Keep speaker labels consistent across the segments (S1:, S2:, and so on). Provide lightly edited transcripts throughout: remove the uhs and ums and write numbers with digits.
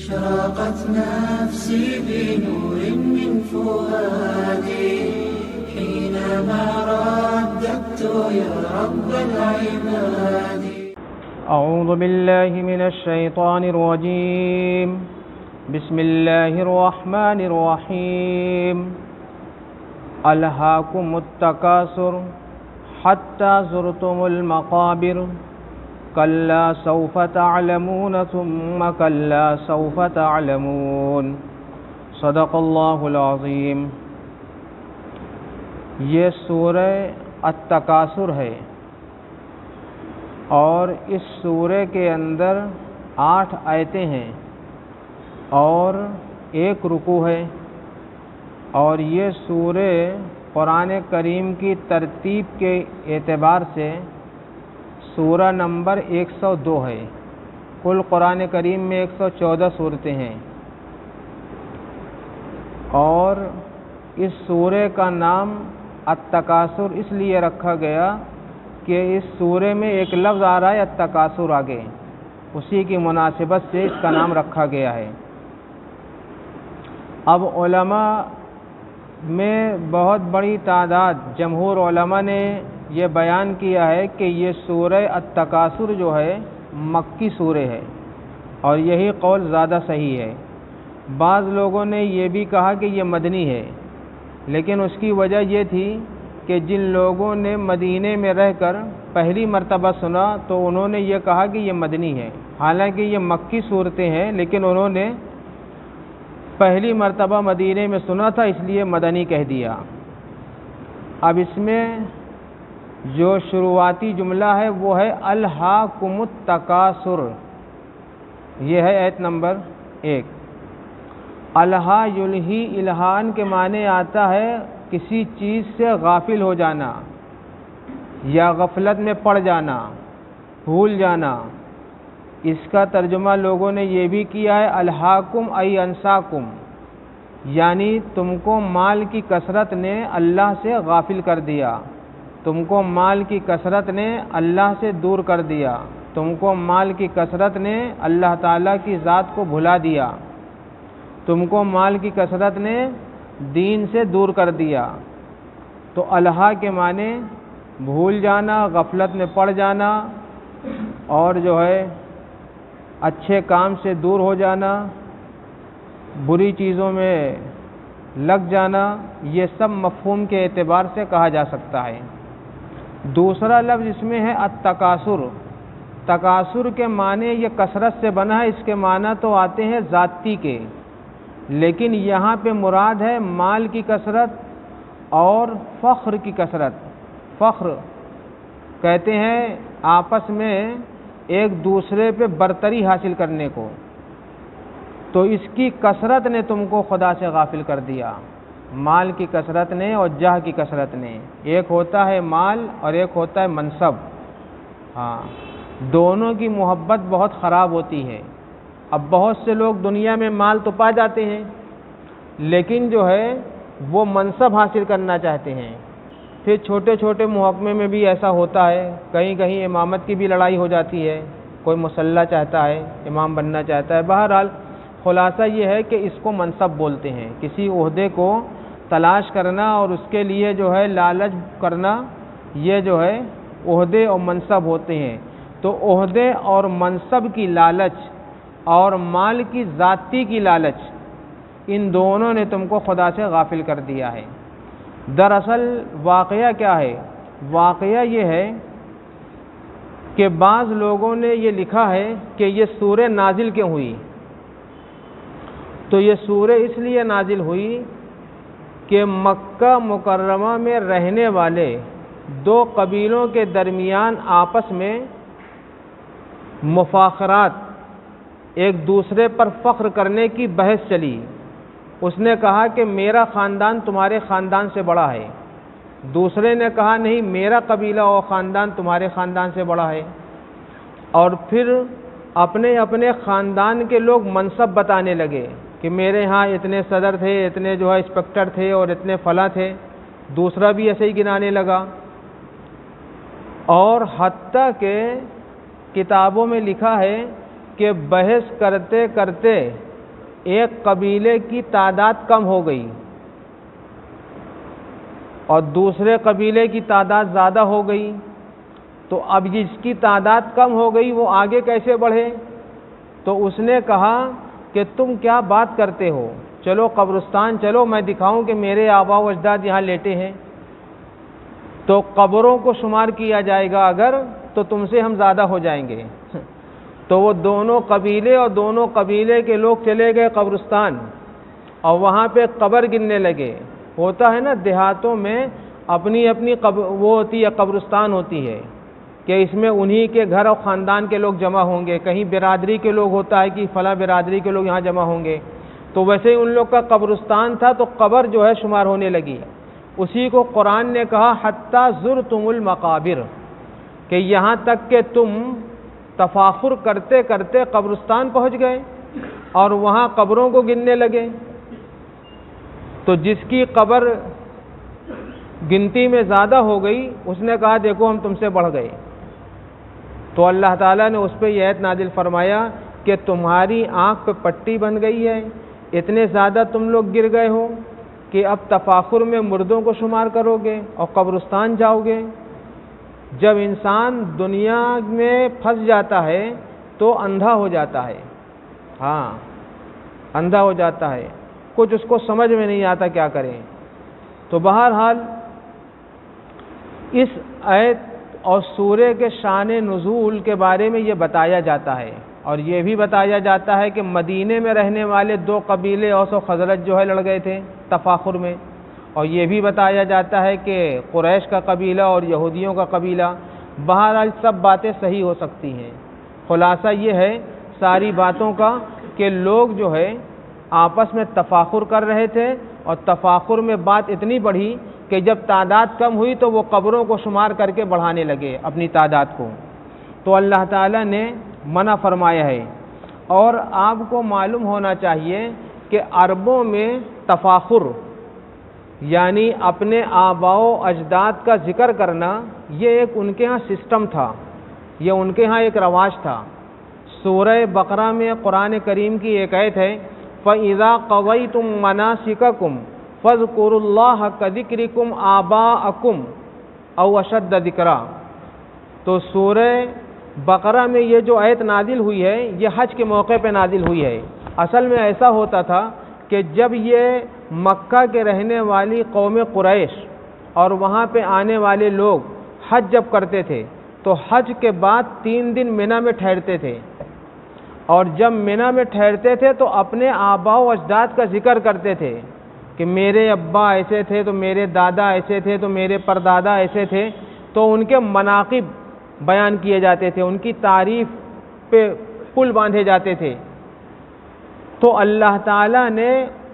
S1: أشرقت نفسي بنور من فؤادي حينما رددت يا رب العباد.
S2: أعوذ بالله من الشيطان الرجيم. بسم الله الرحمن الرحيم. ألهاكم التكاثر حتى زرتم المقابر كلا سوف تعلمون ثم كلا سوف تعلمون. صدق اللہ العظیم. یہ سورہ التکاثر ہے اور اس سورہ کے اندر 8 آیتیں ہیں اور 1 رکوع ہے، اور یہ سورہ قرآن کریم کی ترتیب کے اعتبار سے سورہ نمبر 102 ہے. کل قرآن کریم میں 114 صورتیں ہیں، اور اس سورہ کا نام التکاثر اس لیے رکھا گیا کہ اس سورہ میں ایک لفظ آ رہا ہے التکاثر آگے، اسی کی مناسبت سے اس کا نام رکھا گیا ہے. اب علماء میں بہت بڑی تعداد جمہور علماء نے یہ بیان کیا ہے کہ یہ سورہ التکاثر جو ہے مکی سورہ ہے، اور یہی قول زیادہ صحیح ہے. بعض لوگوں نے یہ بھی کہا کہ یہ مدنی ہے، لیکن اس کی وجہ یہ تھی کہ جن لوگوں نے مدینے میں رہ کر پہلی مرتبہ سنا تو انہوں نے یہ کہا کہ یہ مدنی ہے، حالانکہ یہ مکی صورتیں ہیں، لیکن انہوں نے پہلی مرتبہ مدینے میں سنا تھا اس لیے مدنی کہہ دیا. اب اس میں جو شروعاتی جملہ ہے وہ ہے الہاکم التکاثر، یہ ہے آیت نمبر 1. الہا یلہی الہان کے معنی آتا ہے کسی چیز سے غافل ہو جانا یا غفلت میں پڑ جانا، بھول جانا. اس کا ترجمہ لوگوں نے یہ بھی کیا ہے الہاکم ای انساکم، یعنی تم کو مال کی کثرت نے اللہ سے غافل کر دیا، تم کو مال کی کثرت نے اللہ سے دور کر دیا، تم کو مال کی کثرت نے اللہ تعالیٰ کی ذات کو بھلا دیا، تم کو مال کی کثرت نے دین سے دور کر دیا. تو الہا کے معنی بھول جانا، غفلت میں پڑ جانا، اور جو ہے اچھے کام سے دور ہو جانا، بری چیزوں میں لگ جانا، یہ سب مفہوم کے اعتبار سے کہا جا سکتا ہے. دوسرا لفظ اس میں ہے التکاثر. تکاثر کے معنی یہ کثرت سے بنا ہے، اس کے معنی تو آتے ہیں ذاتی کے، لیکن یہاں پہ مراد ہے مال کی کثرت اور فخر کی کثرت. فخر کہتے ہیں آپس میں ایک دوسرے پہ برتری حاصل کرنے کو، تو اس کی کثرت نے تم کو خدا سے غافل کر دیا. مال کی کثرت نے اور جاہ کی کثرت نے، ایک ہوتا ہے مال اور ایک ہوتا ہے منصب. ہاں، دونوں کی محبت بہت خراب ہوتی ہے. اب بہت سے لوگ دنیا میں مال تو پا جاتے ہیں، لیکن جو ہے وہ منصب حاصل کرنا چاہتے ہیں. پھر چھوٹے چھوٹے محکمے میں بھی ایسا ہوتا ہے، کہیں کہیں امامت کی بھی لڑائی ہو جاتی ہے، کوئی مسلح چاہتا ہے، امام بننا چاہتا ہے. بہرحال خلاصہ یہ ہے کہ اس کو منصب بولتے ہیں، کسی عہدے کو تلاش کرنا اور اس کے لیے جو ہے لالچ کرنا، یہ جو ہے عہدے اور منصب ہوتے ہیں. تو عہدے اور منصب کی لالچ اور مال کی ذاتی کی لالچ، ان دونوں نے تم کو خدا سے غافل کر دیا ہے. دراصل واقعہ کیا ہے؟ واقعہ یہ ہے کہ بعض لوگوں نے یہ لکھا ہے کہ یہ سورہ نازل کیوں ہوئی. تو یہ سورہ اس لیے نازل ہوئی کہ مکہ مکرمہ میں رہنے والے 2 قبیلوں کے درمیان آپس میں مفاخرات، ایک دوسرے پر فخر کرنے کی بحث چلی. اس نے کہا کہ میرا خاندان تمہارے خاندان سے بڑا ہے، دوسرے نے کہا نہیں میرا قبیلہ اور خاندان تمہارے خاندان سے بڑا ہے. اور پھر اپنے اپنے خاندان کے لوگ منصب بتانے لگے کہ میرے ہاں اتنے صدر تھے، اتنے جو ہے انسپکٹر تھے اور اتنے فلاں تھے. دوسرا بھی ایسے ہی گنانے لگا. اور حتیٰ کہ کتابوں میں لکھا ہے کہ بحث کرتے کرتے ایک قبیلے کی تعداد کم ہو گئی اور دوسرے قبیلے کی تعداد زیادہ ہو گئی، تو اب جس کی تعداد کم ہو گئی وہ آگے کیسے بڑھے؟ تو اس نے کہا کہ تم کیا بات کرتے ہو، چلو قبرستان چلو، میں دکھاؤں کہ میرے آبا و اجداد یہاں لیٹے ہیں، تو قبروں کو شمار کیا جائے گا اگر تو تم سے ہم زیادہ ہو جائیں گے۔ تو وہ دونوں قبیلے اور دونوں قبیلے کے لوگ چلے گئے قبرستان اور وہاں پہ قبر گننے لگے۔ ہوتا ہے نا دیہاتوں میں اپنی اپنی وہ ہوتی ہے، قبرستان ہوتی ہے کہ اس میں انہی کے گھر اور خاندان کے لوگ جمع ہوں گے، کہیں برادری کے لوگ ہوتا ہے کہ فلاں برادری کے لوگ یہاں جمع ہوں گے، تو ویسے ہی ان لوگ کا قبرستان تھا، تو قبر جو ہے شمار ہونے لگی۔ اسی کو قرآن نے کہا حتیٰ زرتم المقابر، کہ یہاں تک کہ تم تفاخر کرتے کرتے قبرستان پہنچ گئے اور وہاں قبروں کو گننے لگے۔ تو جس کی قبر گنتی میں زیادہ ہو گئی اس نے کہا دیکھو ہم تم سے بڑھ گئے۔ تو اللہ تعالیٰ نے اس پہ یہ آیت نازل فرمایا کہ تمہاری آنکھ پہ پٹی بن گئی ہے، اتنے زیادہ تم لوگ گر گئے ہو کہ اب تفاخر میں مردوں کو شمار کرو گے اور قبرستان جاؤ گے۔ جب انسان دنیا میں پھنس جاتا ہے تو اندھا ہو جاتا ہے، ہاں اندھا ہو جاتا ہے، کچھ اس کو سمجھ میں نہیں آتا کیا کریں۔ تو بہرحال اس آیت اور سورہ کے شان نزول کے بارے میں یہ بتایا جاتا ہے، اور یہ بھی بتایا جاتا ہے کہ مدینے میں رہنے والے دو قبیلے اوس و خزرج جو ہے لڑ گئے تھے تفاخر میں، اور یہ بھی بتایا جاتا ہے کہ قریش کا قبیلہ اور یہودیوں کا قبیلہ۔ بہرحال سب باتیں صحیح ہو سکتی ہیں۔ خلاصہ یہ ہے ساری باتوں کا کہ لوگ جو ہے آپس میں تفاخر کر رہے تھے، اور تفاخر میں بات اتنی بڑھی کہ جب تعداد کم ہوئی تو وہ قبروں کو شمار کر کے بڑھانے لگے اپنی تعداد کو۔ تو اللہ تعالیٰ نے منع فرمایا ہے۔ اور آپ کو معلوم ہونا چاہیے کہ عربوں میں تفاخر یعنی اپنے آباء و اجداد کا ذکر کرنا یہ ایک ان کے ہاں سسٹم تھا، یہ ان کے ہاں ایک رواج تھا۔ سورہ بقرہ میں قرآن کریم کی ایک آیت ہے فَإِذَا قَضَيْتُم مَّنَاسِكَكُمْ فَاذْكُرُوا اللَّهَ كَذِكْرِكُمْ آبَاءَكُمْ أَوْ أَشَدَّ ذِكْرًا۔ تو سورہ بقرہ میں یہ جو آیت نازل ہوئی ہے یہ حج کے موقع پہ نازل ہوئی ہے۔ اصل میں ایسا ہوتا تھا کہ جب یہ مکہ کے رہنے والی قوم قریش اور وہاں پہ آنے والے لوگ حج جب کرتے تھے تو حج کے بعد 3 دن مینا میں ٹھہرتے تھے، اور جب مینا میں ٹھہرتے تھے تو اپنے آباء و اجداد کا ذکر کرتے تھے کہ میرے ابا ایسے تھے تو میرے دادا ایسے تھے تو میرے پردادا ایسے تھے، تو ان کے مناقب بیان کیے جاتے تھے، ان کی تعریف پہ پل باندھے جاتے تھے۔ تو اللہ تعالیٰ نے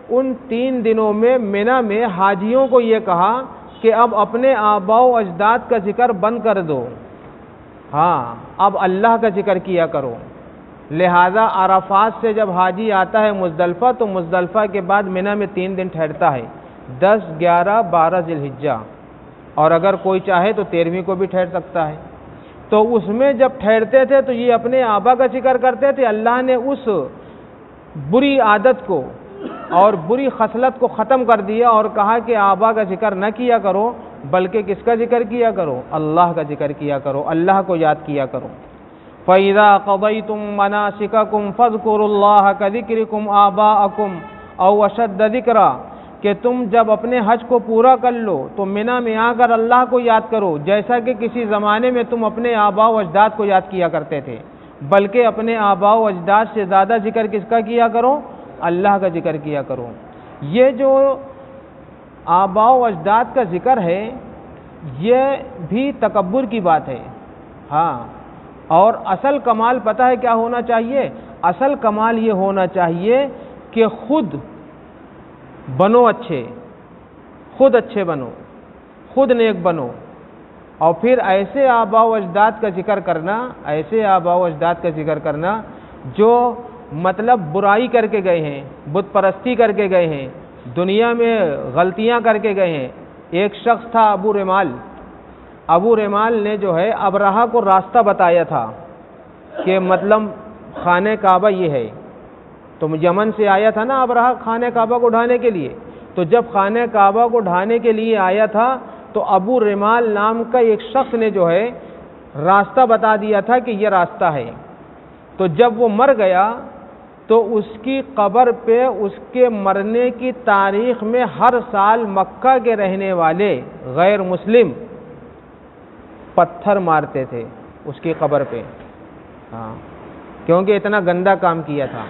S2: ان 3 دنوں میں مینا میں حاجیوں کو یہ کہا کہ اب اپنے آباء و اجداد کا ذکر بند کر دو، ہاں اب اللہ کا ذکر کیا کرو۔ لہذا عرفات سے جب حاجی آتا ہے مزدلفہ تو مزدلفہ کے بعد مینا میں 3 دن ٹھہرتا ہے، 10، 11، 12 ذی الحجہ، اور اگر کوئی چاہے تو 13ویں کو بھی ٹھہر سکتا ہے۔ تو اس میں جب ٹھہرتے تھے تو یہ اپنے آبا کا ذکر کرتے تھے۔ اللہ نے اس بری عادت کو اور بری خصلت کو ختم کر دیا اور کہا کہ آبا کا ذکر نہ کیا کرو، بلکہ کس کا ذکر کیا کرو؟ اللہ کا ذکر کیا کرو، اللہ کو یاد کیا کرو۔ فَإِذَا قَضَيْتُم مَّنَاسِكَكُمْ فَاذْكُرُوا اللَّهَ كَذِكْرِكُمْ آبَاءَكُمْ أَوْ أَشَدَّ ذِكْرًا، کہ تم جب اپنے حج کو پورا کر لو تو مینا میں آ کر اللہ کو یاد کرو جیسا کہ کسی زمانے میں تم اپنے آباء و اجداد کو یاد کیا کرتے تھے، بلکہ اپنے آباء و اجداد سے زیادہ ذکر کس کا کیا کرو؟ اللہ کا ذکر کیا کرو۔ یہ جو آباء و اجداد کا ذکر ہے یہ بھی تکبر کی بات ہے، ہاں، اور اصل کمال پتہ ہے کیا ہونا چاہیے؟ اصل کمال یہ ہونا چاہیے کہ خود بنو اچھے، خود اچھے بنو، خود نیک بنو، اور پھر ایسے آباء و اجداد کا ذکر کرنا، ایسے آباء و اجداد کا ذکر کرنا جو مطلب برائی کر کے گئے ہیں، بت پرستی کر کے گئے ہیں، دنیا میں غلطیاں کر کے گئے ہیں۔ ایک شخص تھا ابو رمال نے جو ہے ابرہہ کو راستہ بتایا تھا کہ مطلب خانہ کعبہ یہ ہے، تو یمن سے آیا تھا نا ابرہہ خانہ کعبہ کو ڈھانے کے لیے. تو جب خانہ کعبہ کو ڈھانے کے لیے آیا تھا تو ابو رمال نام کا ایک شخص نے جو ہے راستہ بتا دیا تھا کہ یہ راستہ ہے. تو جب وہ مر گیا تو اس کی قبر پہ اس کے مرنے کی تاریخ میں ہر سال مکہ کے رہنے والے غیر مسلم پتھر مارتے تھے اس کی قبر پہ. ہاں، کیونکہ اتنا گندا کام کیا تھا.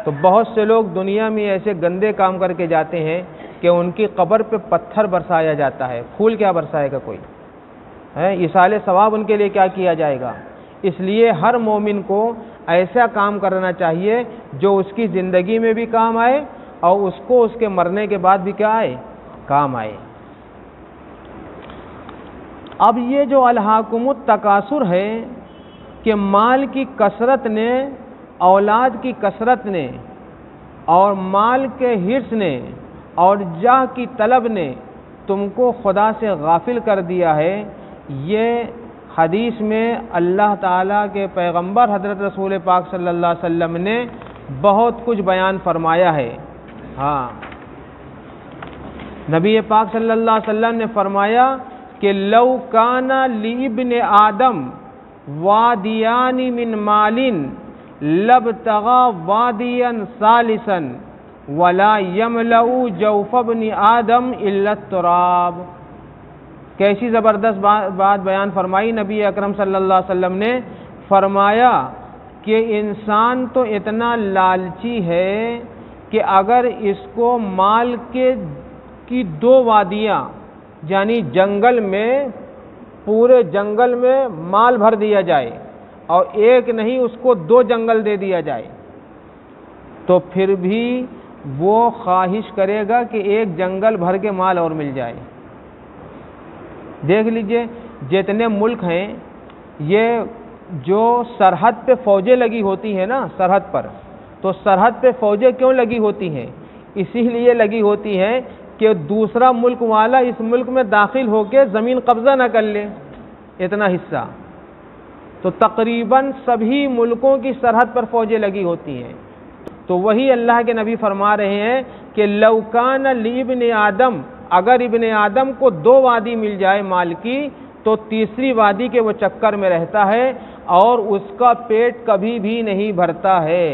S2: تو بہت سے لوگ دنیا میں ایسے گندے کام کر کے جاتے ہیں کہ ان کی قبر پہ پتھر برسایا جاتا ہے. پھول کیا برسائے گا کوئی ہے؟ ایصال ثواب ان کے لیے کیا کیا جائے گا؟ اس لیے ہر مومن کو ایسا کام کرنا چاہیے جو اس کی زندگی میں بھی کام آئے اور اس کو اس کے مرنے کے بعد بھی کیا آئے؟ کام آئے. اب یہ جو الہاکم التکاثر ہے کہ مال کی کثرت نے، اولاد کی کثرت نے اور مال کے حرص نے اور جاہ کی طلب نے تم کو خدا سے غافل کر دیا ہے. یہ حدیث میں اللہ تعالیٰ کے پیغمبر حضرت رسول پاک صلی اللہ علیہ وسلم نے بہت کچھ بیان فرمایا ہے. ہاں، نبی پاک صلی اللہ علیہ وسلم نے فرمایا کہ لو کان لابن آدم وادیان من مال لابتغى وادیا ثالثا ولا يملأ جوف ابن آدم الا التراب. کیسی زبردست بات بیان فرمائی نبی اکرم صلی اللہ علیہ وسلم نے. فرمایا کہ انسان تو اتنا لالچی ہے کہ اگر اس کو مال کی دو وادیاں یعنی جنگل میں، پورے جنگل میں مال بھر دیا جائے اور ایک نہیں اس کو دو جنگل دے دیا جائے تو پھر بھی وہ خواہش کرے گا کہ ایک جنگل بھر کے مال اور مل جائے. دیکھ لیجئے جتنے ملک ہیں، یہ جو سرحد پہ فوجیں لگی ہوتی ہیں نا سرحد پر، تو سرحد پہ فوجیں کیوں لگی ہوتی ہیں؟ اسی لیے لگی ہوتی ہیں کہ دوسرا ملک والا اس ملک میں داخل ہو کے زمین قبضہ نہ کر لے اتنا حصہ. تو تقریباً سبھی ملکوں کی سرحد پر فوجیں لگی ہوتی ہیں. تو وہی اللہ کے نبی فرما رہے ہیں کہ لو کان لابن آدم، اگر ابن آدم کو دو وادی مل جائے مال کی تو تیسری وادی کے وہ چکر میں رہتا ہے اور اس کا پیٹ کبھی بھی نہیں بھرتا ہے.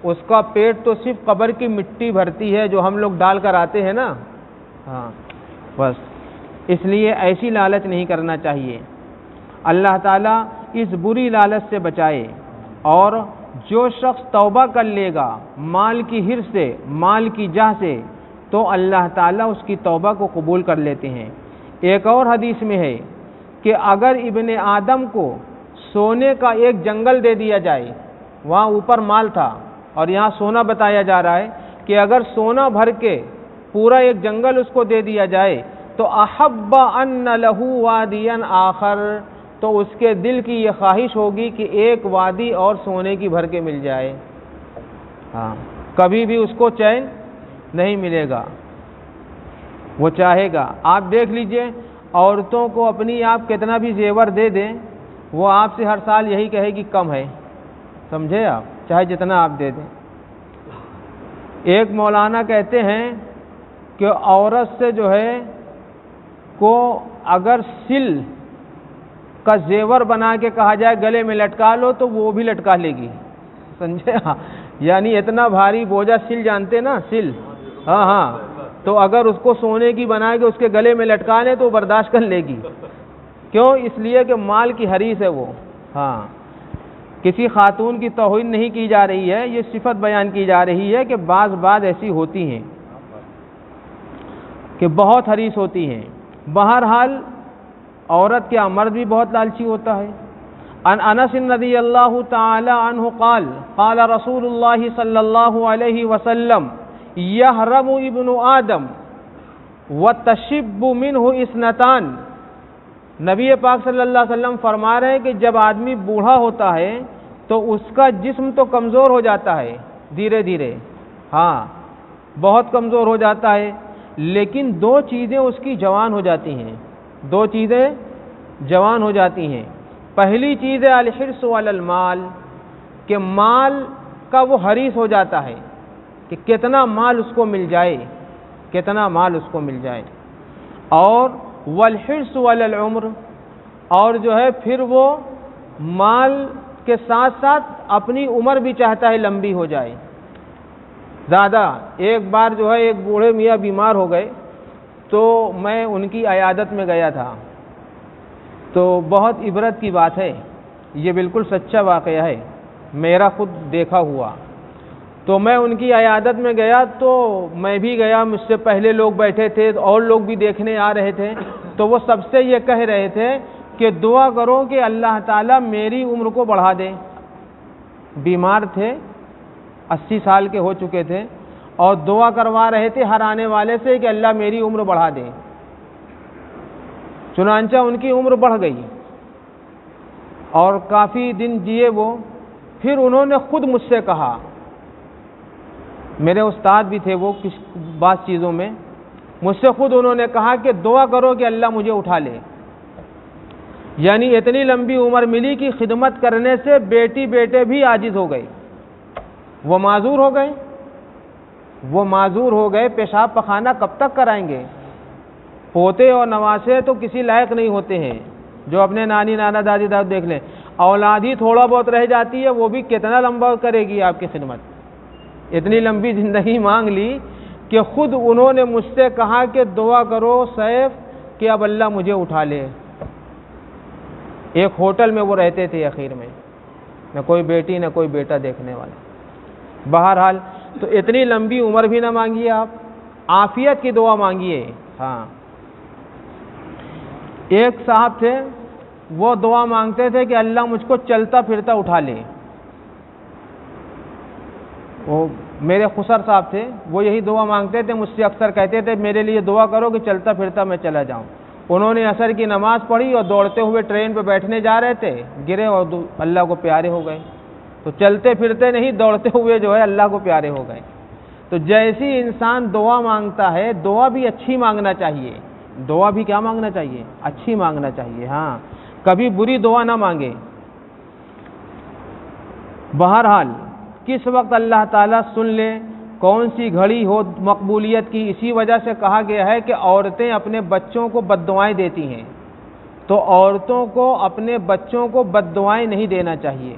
S2: اس کا پیٹ تو صرف قبر کی مٹی بھرتی ہے جو ہم لوگ ڈال کر آتے ہیں نا. ہاں بس، اس لیے ایسی لالچ نہیں کرنا چاہیے. اللہ تعالیٰ اس بری لالچ سے بچائے. اور جو شخص توبہ کر لے گا مال کی حرص سے، مال کی جاہ سے، تو اللہ تعالیٰ اس کی توبہ کو قبول کر لیتے ہیں. ایک اور حدیث میں ہے کہ اگر ابن آدم کو سونے کا ایک جنگل دے دیا جائے، وہاں اوپر مال تھا اور یہاں سونا بتایا جا رہا ہے کہ اگر سونا بھر کے پورا ایک جنگل اس کو دے دیا جائے تو احب ان لہ وادیا آخر، تو اس کے دل کی یہ خواہش ہوگی کہ ایک وادی اور سونے کی بھر کے مل جائے. ہاں، کبھی بھی اس کو چین نہیں ملے گا، وہ چاہے گا. آپ دیکھ لیجئے عورتوں کو اپنی آپ کتنا بھی زیور دے دیں وہ آپ سے ہر سال یہی کہے گی کم ہے. سمجھے آپ؟ چاہے جتنا آپ دے دیں. ایک مولانا کہتے ہیں کہ عورت سے جو ہے کو اگر سل کا زیور بنا کے کہا جائے گلے میں لٹکا لو تو وہ بھی لٹکا لے گی. سمجھے؟ یعنی اتنا بھاری بوجھا سل، جانتے نا سل؟ ہاں ہاں، تو اگر اس کو سونے کی بنا کے اس کے گلے میں لٹکا لیں تو وہ برداشت کر لے گی. کیوں؟ اس لیے کہ مال کی حریص ہے وہ. ہاں، کسی خاتون کی توہین نہیں کی جا رہی ہے، یہ صفت بیان کی جا رہی ہے کہ بعض ایسی ہوتی ہیں کہ بہت حریص ہوتی ہیں. بہرحال عورت کیا مرد بھی بہت لالچی ہوتا ہے. عن انس رضی اللہ تعالی عنہ قال قال رسول اللہ صلی اللہ علیہ وسلم یحرم ابن آدم وتشب منہ اثنتان. نبی پاک صلی اللہ علیہ وسلم فرما رہے ہیں کہ جب آدمی بوڑھا ہوتا ہے تو اس کا جسم تو کمزور ہو جاتا ہے دھیرے دھیرے. ہاں، بہت کمزور ہو جاتا ہے، لیکن دو چیزیں اس کی جوان ہو جاتی ہیں. دو چیزیں جوان ہو جاتی ہیں. پہلی چیز ہے الحرص علی المال، کہ مال کا وہ حریص ہو جاتا ہے. کہ کتنا مال اس کو مل جائے، کتنا مال اس کو مل جائے۔ اور والحرص علی العمر، اور جو ہے پھر وہ مال کے ساتھ ساتھ اپنی عمر بھی چاہتا ہے لمبی ہو جائے زیادہ۔ ایک بار جو ہے ایک بوڑھے میاں بیمار ہو گئے، تو میں ان کی عیادت میں گیا تھا، تو بہت عبرت کی بات ہے، یہ بالکل سچا واقعہ ہے، میرا خود دیکھا ہوا۔ تو میں ان کی عیادت میں گیا، تو میں بھی گیا، مجھ سے پہلے لوگ بیٹھے تھے اور لوگ بھی دیکھنے آ رہے تھے، تو وہ سب سے یہ کہہ رہے تھے کہ دعا کرو کہ اللہ تعالیٰ میری عمر کو بڑھا دے۔ بیمار تھے، 80 سال کے ہو چکے تھے، اور دعا کروا رہے تھے ہر آنے والے سے کہ اللہ میری عمر بڑھا دے۔ چنانچہ ان کی عمر بڑھ گئی اور کافی دن جیے وہ۔ پھر انہوں نے خود مجھ سے کہا، میرے استاد بھی تھے وہ کچھ بعض چیزوں میں، مجھ سے خود انہوں نے کہا کہ دعا کرو کہ اللہ مجھے اٹھا لے۔ یعنی اتنی لمبی عمر ملی کہ خدمت کرنے سے بیٹی بیٹے بھی عاجز ہو گئے، وہ معذور ہو گئے، وہ معذور ہو گئے، پیشاب پخانہ کب تک کرائیں گے؟ پوتے اور نواسے تو کسی لائق نہیں ہوتے ہیں، جو اپنے نانی نانا دادی داد دیکھ لیں، اولاد ہی تھوڑا بہت رہ جاتی ہے، وہ بھی کتنا لمبا کرے گی آپ کی خدمت۔ اتنی لمبی زندگی مانگ لی کہ خود انہوں نے مجھ سے کہا کہ دعا کرو سیف کہ اب اللہ مجھے اٹھا لے۔ ایک ہوٹل میں وہ رہتے تھے، اخیر میں نہ کوئی بیٹی نہ کوئی بیٹا دیکھنے والا۔ بہرحال تو اتنی لمبی عمر بھی نہ مانگیے آپ، عافیت کی دعا مانگیے۔ ہاں، ایک صاحب تھے، وہ دعا مانگتے تھے کہ اللہ مجھ کو چلتا پھرتا اٹھا لے۔ وہ میرے خسر صاحب تھے، وہ یہی دعا مانگتے تھے، مجھ سے اکثر کہتے تھے میرے لیے دعا کرو کہ چلتا پھرتا میں چلا جاؤں۔ انہوں نے عصر کی نماز پڑھی اور دوڑتے ہوئے ٹرین پہ بیٹھنے جا رہے تھے، گرے اور اللہ کو پیارے ہو گئے۔ تو چلتے پھرتے نہیں، دوڑتے ہوئے جو ہے اللہ کو پیارے ہو گئے۔ تو جیسی انسان دعا مانگتا ہے، دعا بھی اچھی مانگنا چاہیے، دعا بھی کیا مانگنا چاہیے؟ اچھی مانگنا چاہیے۔ ہاں، کبھی بری دعا نہ مانگے۔ بہرحال کس وقت اللہ تعالیٰ سن لے، کون سی گھڑی ہو مقبولیت کی، اسی وجہ سے کہا گیا ہے کہ عورتیں اپنے بچوں کو بد دعائیں دیتی ہیں، تو عورتوں کو اپنے بچوں کو بد دعائیں نہیں دینا چاہیے۔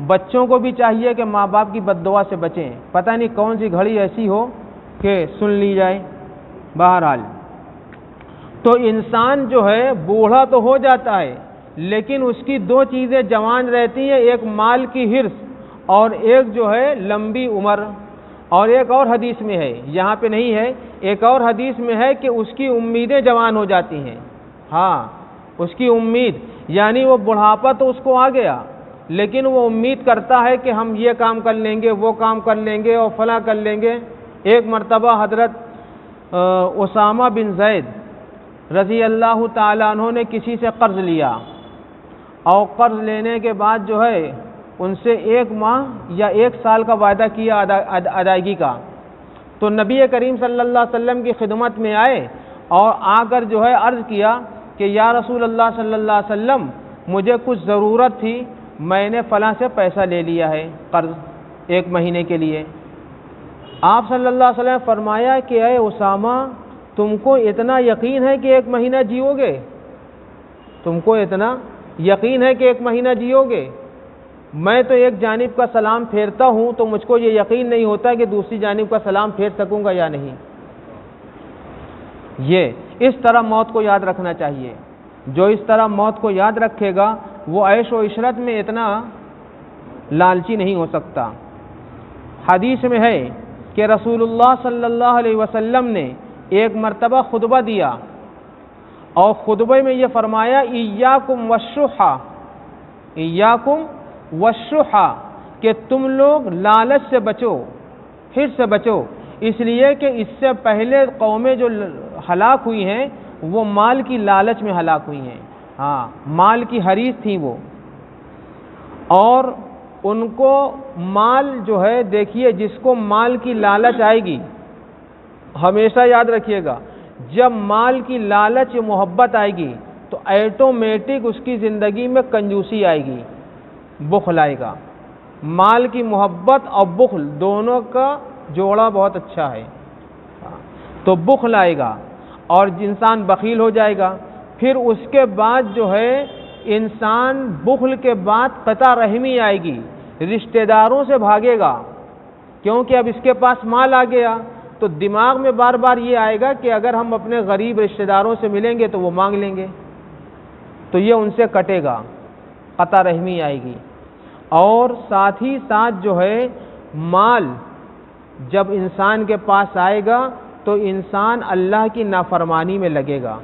S2: بچوں کو بھی چاہیے کہ ماں باپ کی بد دعا سے بچیں، پتہ نہیں کون سی گھڑی ایسی ہو کہ سن لی جائے۔ بہرحال تو انسان جو ہے بوڑھا تو ہو جاتا ہے، لیکن اس کی دو چیزیں جوان رہتی ہیں، ایک مال کی حرص اور ایک جو ہے لمبی عمر۔ اور ایک اور حدیث میں ہے، یہاں پہ نہیں ہے، ایک اور حدیث میں ہے کہ اس کی امیدیں جوان ہو جاتی ہیں۔ ہاں، اس کی امید، یعنی وہ بڑھاپا تو اس کو آ گیا، لیکن وہ امید کرتا ہے کہ ہم یہ کام کر لیں گے، وہ کام کر لیں گے اور فلاں کر لیں گے۔ ایک مرتبہ حضرت اسامہ بن زید رضی اللہ تعالیٰ عنہ نے کسی سے قرض لیا، اور قرض لینے کے بعد جو ہے ان سے 1 ماہ یا 1 سال کا وعدہ کیا ادائیگی کا۔ تو نبی کریم صلی اللہ علیہ وسلم کی خدمت میں آئے اور آ کر جو ہے عرض کیا کہ یا رسول اللہ صلی اللہ علیہ وسلم، مجھے کچھ ضرورت تھی، میں نے فلاں سے پیسہ لے لیا ہے قرض 1 مہینے کے لیے۔ آپ صلی اللہ علیہ وسلم نے فرمایا کہ اے اسامہ، تم کو اتنا یقین ہے کہ 1 مہینہ جیو گے؟ تم کو اتنا یقین ہے کہ 1 مہینہ جیو گے؟ میں تو ایک جانب کا سلام پھیرتا ہوں تو مجھ کو یہ یقین نہیں ہوتا کہ دوسری جانب کا سلام پھیر سکوں گا یا نہیں۔ یہ اس طرح موت کو یاد رکھنا چاہیے۔ جو اس طرح موت کو یاد رکھے گا وہ عیش و عشرت میں اتنا لالچی نہیں ہو سکتا۔ حدیث میں ہے کہ رسول اللہ صلی اللہ علیہ وسلم نے ایک مرتبہ خطبہ دیا اور خطبے میں یہ فرمایا ایاکم والشح، ایاکم والشح، کہ تم لوگ لالچ سے بچو، حرص سے بچو، اس لیے کہ اس سے پہلے قومیں جو ہلاک ہوئی ہیں وہ مال کی لالچ میں ہلاک ہوئی ہیں۔ ہاں، مال کی حریص تھی وہ، اور ان کو مال جو ہے، دیکھیے جس کو مال کی لالچ آئے گی، ہمیشہ یاد رکھیے گا، جب مال کی لالچ محبت آئے گی تو ایٹومیٹک اس کی زندگی میں کنجوسی آئے گی، بخل آئے گا۔ مال کی محبت اور بخل دونوں کا جوڑا بہت اچھا ہے، تو بخل آئے گا اور انسان بخیل ہو جائے گا۔ پھر اس کے بعد جو ہے انسان بخل کے بعد قطع رحمی آئے گی، رشتہ داروں سے بھاگے گا، کیونکہ اب اس کے پاس مال آ گیا تو دماغ میں بار بار یہ آئے گا کہ اگر ہم اپنے غریب رشتہ داروں سے ملیں گے تو وہ مانگ لیں گے، تو یہ ان سے کٹے گا، قطع رحمی آئے گی۔ اور ساتھ ہی ساتھ جو ہے مال جب انسان کے پاس آئے گا تو انسان اللہ کی نافرمانی میں لگے گا۔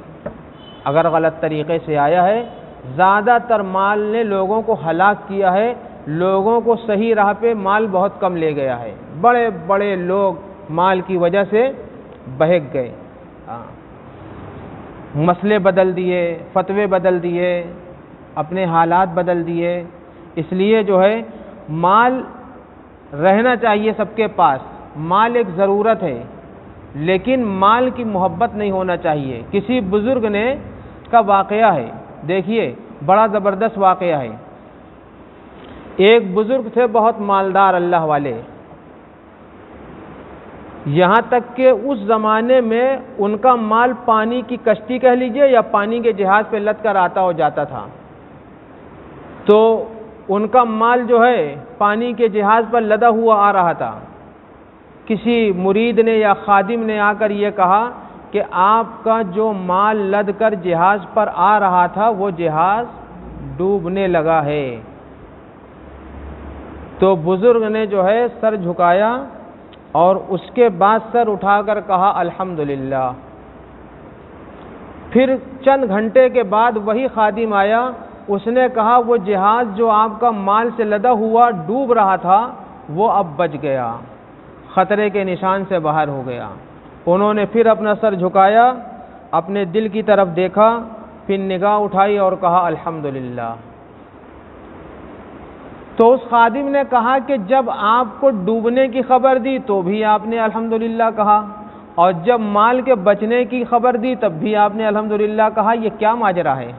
S2: اگر غلط طریقے سے آیا ہے، زیادہ تر مال نے لوگوں کو ہلاک کیا ہے، لوگوں کو صحیح راہ پہ مال بہت کم لے گیا ہے، بڑے بڑے لوگ مال کی وجہ سے بہک گئے، مسئلے بدل دیے، فتوے بدل دیے، اپنے حالات بدل دیے۔ اس لیے جو ہے مال رہنا چاہیے سب کے پاس، مال ایک ضرورت ہے، لیکن مال کی محبت نہیں ہونا چاہیے۔ کسی بزرگ نے کا واقعہ ہے، دیکھیے بڑا زبردست واقعہ ہے۔ ایک بزرگ تھے بہت مالدار اللہ والے، یہاں تک کہ اس زمانے میں ان کا مال پانی کی کشتی کہہ لیجئے یا پانی کے جہاز پہ لد کر آتا ہو جاتا تھا، تو ان کا مال جو ہے پانی کے جہاز پر لدا ہوا آ رہا تھا۔ کسی مرید نے یا خادم نے آ کر یہ کہا کہ آپ کا جو مال لد کر جہاز پر آ رہا تھا وہ جہاز ڈوبنے لگا ہے۔ تو بزرگ نے جو ہے سر جھکایا اور اس کے بعد سر اٹھا کر کہا الحمدللہ۔ پھر چند گھنٹے کے بعد وہی خادم آیا، اس نے کہا وہ جہاز جو آپ کا مال سے لدا ہوا ڈوب رہا تھا وہ اب بچ گیا، خطرے کے نشان سے باہر ہو گیا۔ انہوں نے پھر اپنا سر جھکایا، اپنے دل کی طرف دیکھا، پھر نگاہ اٹھائی اور کہا الحمدللہ۔ تو اس خادم نے کہا کہ جب آپ کو ڈوبنے کی خبر دی تو بھی آپ نے الحمدللہ کہا، اور جب مال کے بچنے کی خبر دی تب بھی آپ نے الحمدللہ کہا، یہ کیا ماجرا ہے؟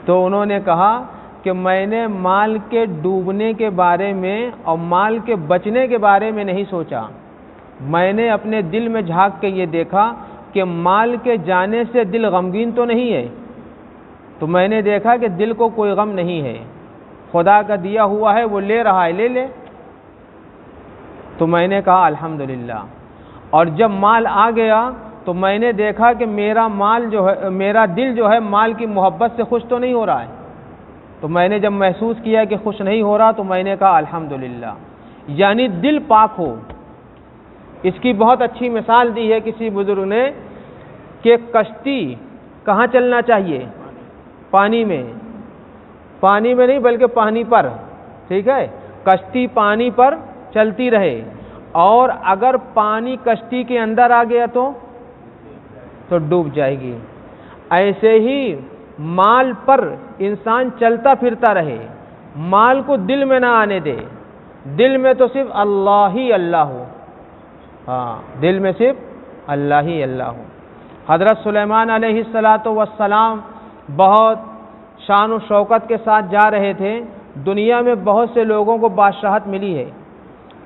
S2: تو انہوں نے کہا کہ میں نے مال کے ڈوبنے کے بارے میں اور مال کے بچنے کے بارے میں نہیں سوچا، میں نے اپنے دل میں جھانک کے یہ دیکھا کہ مال کے جانے سے دل غمگین تو نہیں ہے، تو میں نے دیکھا کہ دل کو کوئی غم نہیں ہے، خدا کا دیا ہوا ہے، وہ لے رہا ہے، لے لے۔ تو میں نے کہا الحمدللہ۔ اور جب مال آ گیا تو میں نے دیکھا کہ میرا مال جو ہے، میرا دل جو ہے مال کی محبت سے خوش تو نہیں ہو رہا ہے، تو میں نے جب محسوس کیا کہ خوش نہیں ہو رہا تو میں نے کہا الحمدللہ، یعنی دل پاک ہو۔ اس کی بہت اچھی مثال دی ہے کسی بزرگ نے کہ کشتی کہاں چلنا چاہیے؟ پانی میں، پانی میں نہیں بلکہ پانی پر، ٹھیک ہے، کشتی پانی پر چلتی رہے، اور اگر پانی کشتی کے اندر آ گیا تو ڈوب جائے گی۔ ایسے ہی مال پر انسان چلتا پھرتا رہے، مال کو دل میں نہ آنے دے، دل میں تو صرف اللہ ہی اللہ ہو، دل میں صرف اللہ ہی اللہ ہو۔ حضرت سلیمان علیہ السلام بہت شان و شوکت کے ساتھ جا رہے تھے، دنیا میں بہت سے لوگوں کو بادشاہت ملی ہے،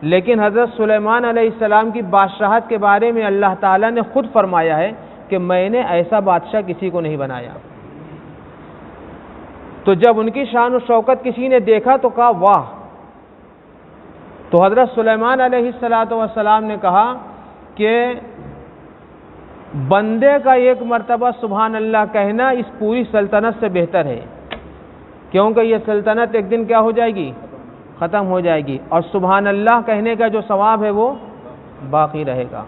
S2: لیکن حضرت سلیمان علیہ السلام کی بادشاہت کے بارے میں اللہ تعالیٰ نے خود فرمایا ہے کہ میں نے ایسا بادشاہ کسی کو نہیں بنایا۔ تو جب ان کی شان و شوکت کسی نے دیکھا تو کہا واہ۔ تو حضرت سلیمان علیہ السلام نے کہا کہ بندے کا ایک مرتبہ سبحان اللہ کہنا اس پوری سلطنت سے بہتر ہے، کیونکہ یہ سلطنت ایک دن کیا ہو جائے گی؟ ختم ہو جائے گی، اور سبحان اللہ کہنے کا جو ثواب ہے وہ باقی رہے گا۔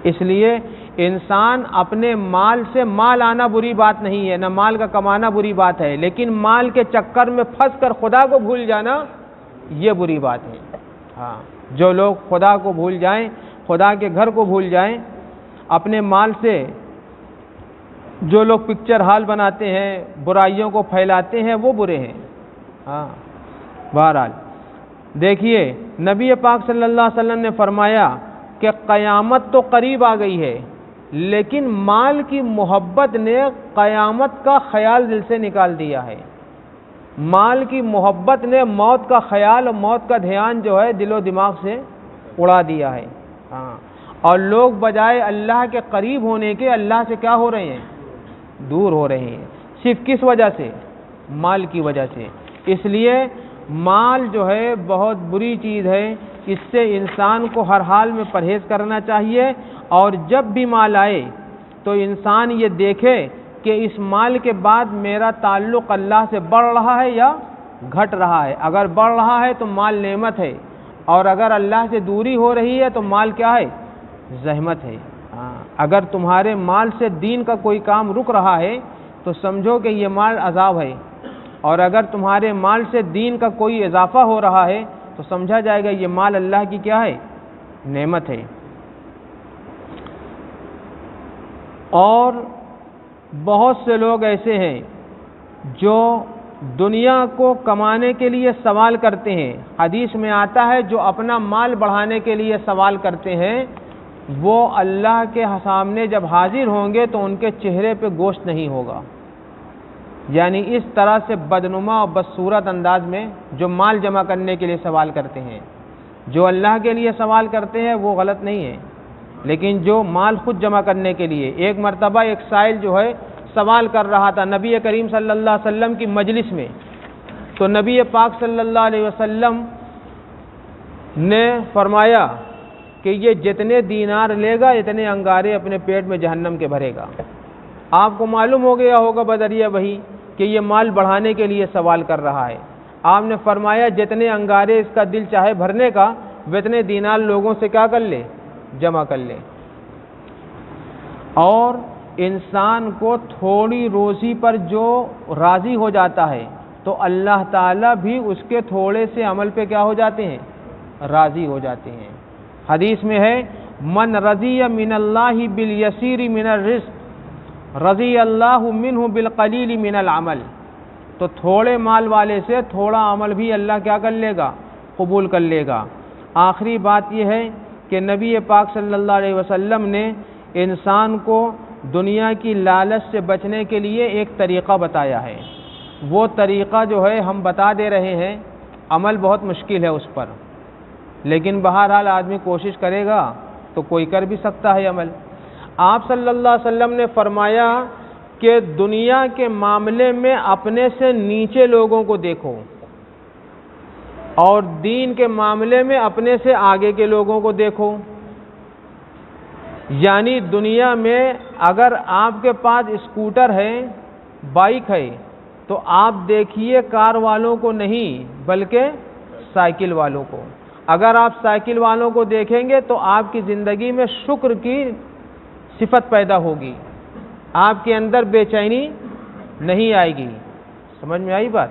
S2: اس لیے انسان اپنے مال سے، مال آنا بری بات نہیں ہے، نہ مال کا کمانا بری بات ہے، لیکن مال کے چکر میں پھنس کر خدا کو بھول جانا یہ بری بات ہے۔ جو لوگ خدا کو بھول جائیں، خدا کے گھر کو بھول جائیں اپنے مال سے، جو لوگ پکچر ہال بناتے ہیں، برائیوں کو پھیلاتے ہیں، وہ برے ہیں۔ بہرحال دیکھیے نبی پاک صلی اللہ علیہ وسلم نے فرمایا کہ قیامت تو قریب آ گئی ہے، لیکن مال کی محبت نے قیامت کا خیال دل سے نکال دیا ہے۔ مال کی محبت نے موت کا خیال اور موت کا دھیان جو ہے دل و دماغ سے اڑا دیا ہے. ہاں، اور لوگ بجائے اللہ کے قریب ہونے کے اللہ سے کیا ہو رہے ہیں؟ دور ہو رہے ہیں. صرف کس وجہ سے؟ مال کی وجہ سے. اس لیے مال جو ہے بہت بری چیز ہے، اس سے انسان کو ہر حال میں پرہیز کرنا چاہیے. اور جب بھی مال آئے تو انسان یہ دیکھے کہ اس مال کے بعد میرا تعلق اللہ سے بڑھ رہا ہے یا گھٹ رہا ہے. اگر بڑھ رہا ہے تو مال نعمت ہے، اور اگر اللہ سے دوری ہو رہی ہے تو مال کیا ہے؟ زحمت ہے. اگر تمہارے مال سے دین کا کوئی کام رک رہا ہے تو سمجھو کہ یہ مال عذاب ہے، اور اگر تمہارے مال سے دین کا کوئی اضافہ ہو رہا ہے تو سمجھا جائے گا یہ مال اللہ کی کیا ہے؟ نعمت ہے. اور بہت سے لوگ ایسے ہیں جو دنیا کو کمانے کے لیے سوال کرتے ہیں. حدیث میں آتا ہے جو اپنا مال بڑھانے کے لیے سوال کرتے ہیں وہ اللہ کے سامنے جب حاضر ہوں گے تو ان کے چہرے پہ گوشت نہیں ہوگا. یعنی اس طرح سے بدنما اور بدصورت انداز میں جو مال جمع کرنے کے لیے سوال کرتے ہیں. جو اللہ کے لیے سوال کرتے ہیں وہ غلط نہیں ہے، لیکن جو مال خود جمع کرنے کے لیے. ایک مرتبہ ایک سائل جو ہے سوال کر رہا تھا نبی کریم صلی اللہ علیہ وسلم کی مجلس میں، تو نبی پاک صلی اللہ علیہ وسلم نے فرمایا کہ یہ جتنے دینار لے گا اتنے انگارے اپنے پیٹ میں جہنم کے بھرے گا. آپ کو معلوم ہو گیا ہوگا بدریہ وہی کہ یہ مال بڑھانے کے لیے سوال کر رہا ہے. آپ نے فرمایا جتنے انگارے اس کا دل چاہے بھرنے کا اتنے دینار لوگوں سے کیا کر لے؟ جمع کر لے. اور انسان کو تھوڑی روزی پر جو راضی ہو جاتا ہے تو اللہ تعالیٰ بھی اس کے تھوڑے سے عمل پہ کیا ہو جاتے ہیں؟ راضی ہو جاتے ہیں. حدیث میں ہے من رضی من اللہ بالیسیر من الرزق رضی اللہ منہ بالقلیل من العمل. تو تھوڑے مال والے سے تھوڑا عمل بھی اللہ کیا کر لے گا؟ قبول کر لے گا. آخری بات یہ ہے کہ نبی پاک صلی اللہ علیہ وسلم نے انسان کو دنیا کی لالچ سے بچنے کے لیے ایک طریقہ بتایا ہے. وہ طریقہ جو ہے ہم بتا دے رہے ہیں، عمل بہت مشکل ہے اس پر، لیکن بہرحال آدمی کوشش کرے گا تو کوئی کر بھی سکتا ہے عمل. آپ صلی اللہ علیہ وسلم نے فرمایا کہ دنیا کے معاملے میں اپنے سے نیچے لوگوں کو دیکھو، اور دین کے معاملے میں اپنے سے آگے کے لوگوں کو دیکھو. یعنی دنیا میں اگر آپ کے پاس اسکوٹر ہے، بائک ہے، تو آپ دیکھیے کار والوں کو نہیں بلکہ سائیکل والوں کو. اگر آپ سائیکل والوں کو دیکھیں گے تو آپ کی زندگی میں شکر کی صفت پیدا ہوگی، آپ کے اندر بے چینی نہیں آئے گی. سمجھ میں آئی بات؟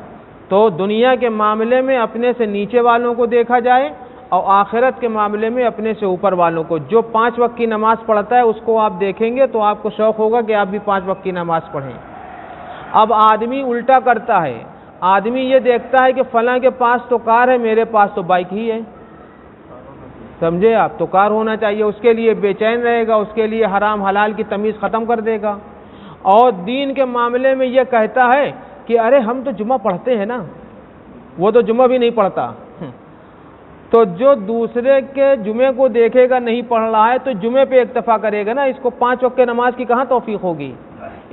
S2: تو دنیا کے معاملے میں اپنے سے نیچے والوں کو دیکھا جائے اور آخرت کے معاملے میں اپنے سے اوپر والوں کو. جو 5 وقت کی نماز پڑھتا ہے اس کو آپ دیکھیں گے تو آپ کو شوق ہوگا کہ آپ بھی 5 وقت کی نماز پڑھیں. اب آدمی الٹا کرتا ہے، آدمی یہ دیکھتا ہے کہ فلاں کے پاس تو کار ہے، میرے پاس تو بائک ہی ہے. سمجھے آپ؟ تو کار ہونا چاہیے، اس کے لیے بے چین رہے گا، اس کے لیے حرام حلال کی تمیز ختم کر دے گا. اور دین کے معاملے میں یہ کہتا ہے کہ ارے ہم تو جمعہ پڑھتے ہیں نا، وہ تو جمعہ بھی نہیں پڑھتا. تو جو دوسرے کے جمعے کو دیکھے گا نہیں پڑھ رہا ہے تو جمعے پہ اکتفا کرے گا نا، اس کو 5 وقت نماز کی کہاں توفیق ہوگی.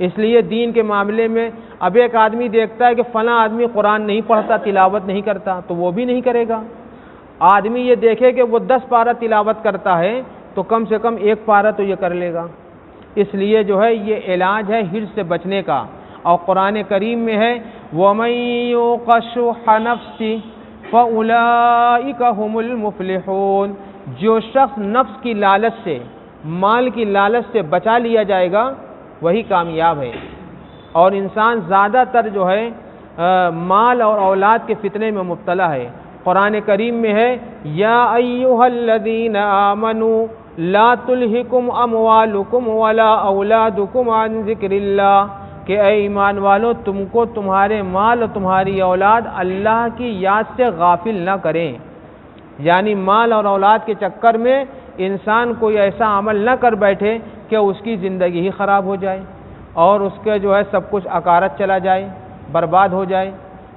S2: اس لیے دین کے معاملے میں اب ایک آدمی دیکھتا ہے کہ فلاں آدمی قرآن نہیں پڑھتا، تلاوت نہیں کرتا، تو وہ بھی نہیں کرے گا. آدمی یہ دیکھے کہ وہ 10 پارہ تلاوت کرتا ہے تو کم سے کم 1 پارہ تو یہ کر لے گا. اس لیے جو ہے یہ علاج ہے حرص سے بچنے کا. اور قرآن کریم میں ہے وَمَن يُوقَ شُحَّ نَفْسِهِ فَأُولَئِكَ هُمُ الْمُفْلِحُونَ. جو شخص نفس کی لالچ سے، مال کی لالچ سے بچا لیا جائے گا وہی کامیاب ہے. اور انسان زیادہ تر جو ہے مال اور اولاد کے فتنے میں مبتلا ہے. قرآن کریم میں ہے یا ایھا الذین آمنوا لا تلہکم اموالکم ولا اولادکم عن ذکر اللہ، کہ اے ایمان والو تم کو تمہارے مال اور تمہاری اولاد اللہ کی یاد سے غافل نہ کریں. یعنی مال اور اولاد کے چکر میں انسان کوئی ایسا عمل نہ کر بیٹھے کہ اس کی زندگی ہی خراب ہو جائے اور اس کے جو ہے سب کچھ اکارت چلا جائے، برباد ہو جائے.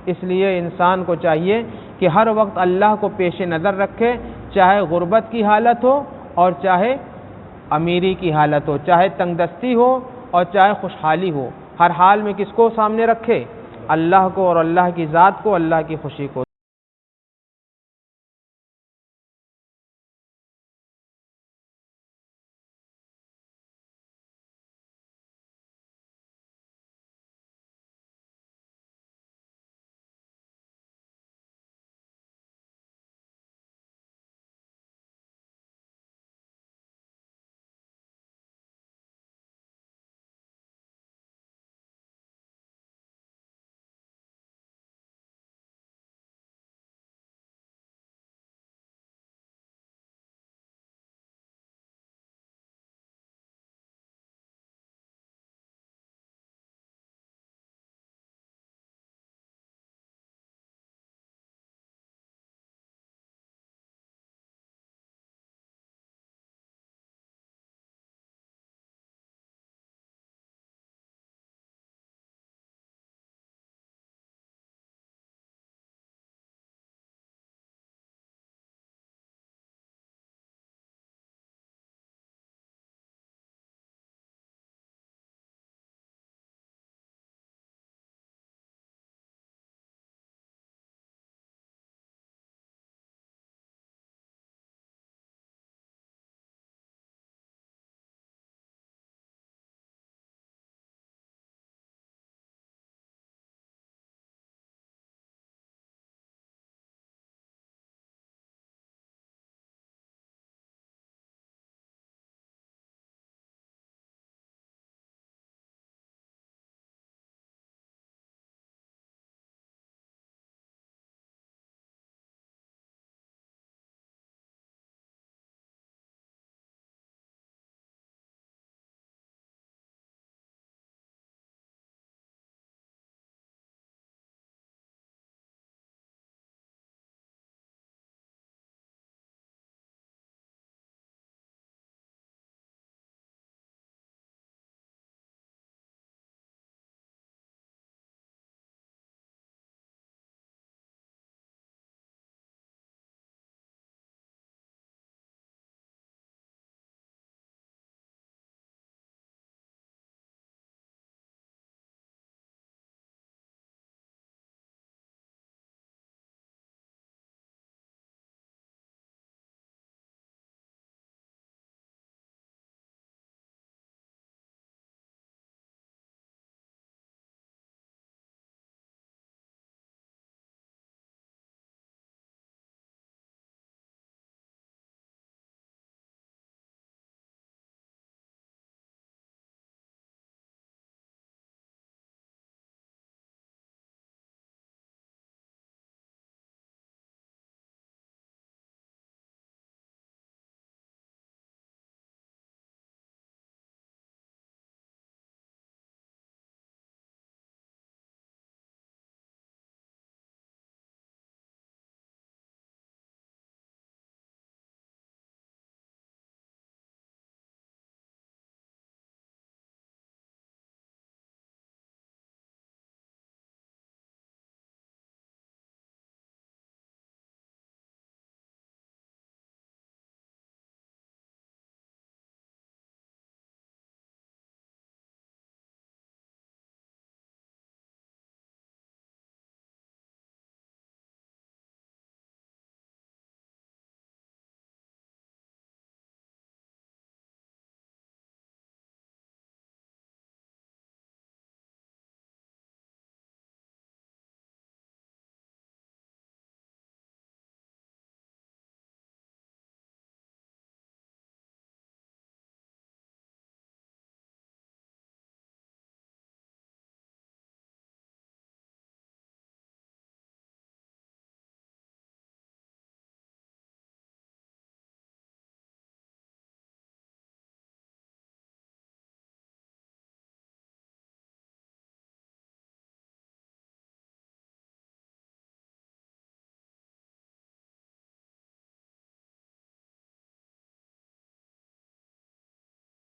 S2: اس لیے انسان کو چاہیے کہ ہر وقت اللہ کو پیش نظر رکھے، چاہے غربت کی حالت ہو اور چاہے امیری کی حالت ہو، چاہے تنگ دستی ہو اور چاہے خوشحالی ہو، ہر حال میں کس کو سامنے رکھے؟ اللہ کو اور اللہ کی ذات کو، اللہ کی خوشی کو۔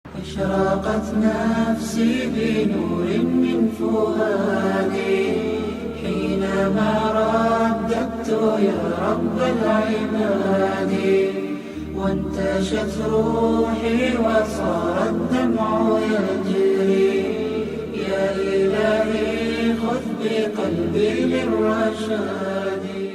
S1: أشرقت نفسي بنور من فؤادي حينما رددت يا رب العباد وانتشت روحي وصار الدمع يجري يا إلهي خذ بقلبي للرشاد